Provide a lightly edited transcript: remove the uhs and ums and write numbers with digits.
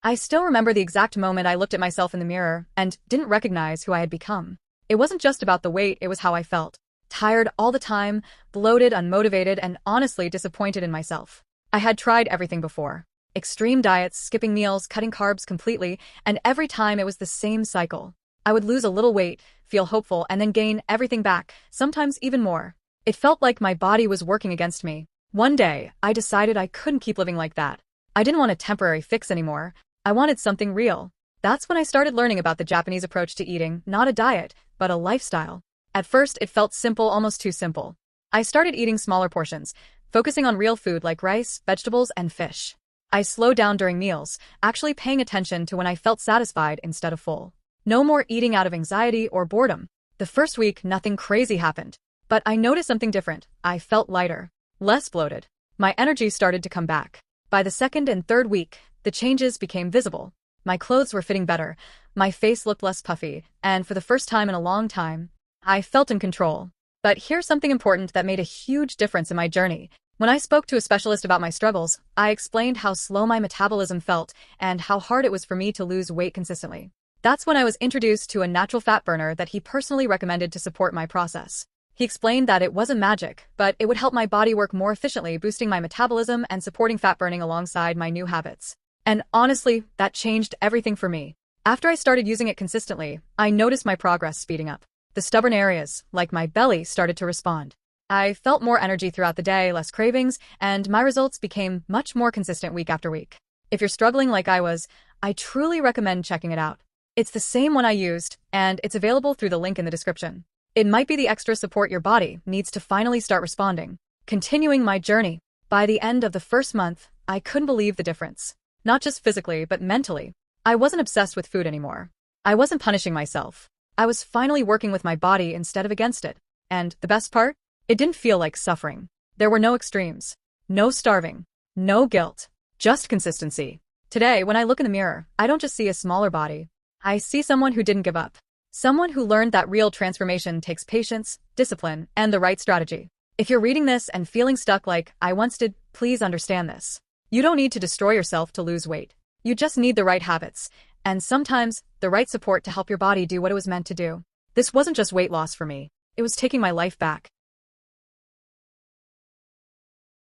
I still remember the exact moment I looked at myself in the mirror and didn't recognize who I had become. It wasn't just about the weight, it was how I felt. Tired all the time, bloated, unmotivated, and honestly disappointed in myself. I had tried everything before. Extreme diets, skipping meals, cutting carbs completely, and every time it was the same cycle. I would lose a little weight, feel hopeful, and then gain everything back, sometimes even more. It felt like my body was working against me. One day, I decided I couldn't keep living like that. I didn't want a temporary fix anymore. I wanted something real. That's when I started learning about the Japanese approach to eating, not a diet, but a lifestyle. At first, it felt simple, almost too simple. I started eating smaller portions, focusing on real food like rice, vegetables, and fish. I slowed down during meals, actually paying attention to when I felt satisfied instead of full. No more eating out of anxiety or boredom. The first week, nothing crazy happened. But I noticed something different. I felt lighter, less bloated. My energy started to come back. By the second and third week, the changes became visible. My clothes were fitting better, my face looked less puffy, and for the first time in a long time, I felt in control. But here's something important that made a huge difference in my journey. When I spoke to a specialist about my struggles, I explained how slow my metabolism felt and how hard it was for me to lose weight consistently. That's when I was introduced to a natural fat burner that he personally recommended to support my process. He explained that it wasn't magic, but it would help my body work more efficiently, boosting my metabolism and supporting fat burning alongside my new habits. And honestly, that changed everything for me. After I started using it consistently, I noticed my progress speeding up. The stubborn areas, like my belly, started to respond. I felt more energy throughout the day, less cravings, and my results became much more consistent week after week. If you're struggling like I was, I truly recommend checking it out. It's the same one I used, and it's available through the link in the description. It might be the extra support your body needs to finally start responding. Continuing my journey. By the end of the first month, I couldn't believe the difference. Not just physically, but mentally. I wasn't obsessed with food anymore. I wasn't punishing myself. I was finally working with my body instead of against it. And the best part? It didn't feel like suffering. There were no extremes. No starving. No guilt. Just consistency. Today, when I look in the mirror, I don't just see a smaller body. I see someone who didn't give up. Someone who learned that real transformation takes patience, discipline, and the right strategy. If you're reading this and feeling stuck like I once did, please understand this. You don't need to destroy yourself to lose weight. You just need the right habits, and sometimes the right support to help your body do what it was meant to do. This wasn't just weight loss for me. It was taking my life back.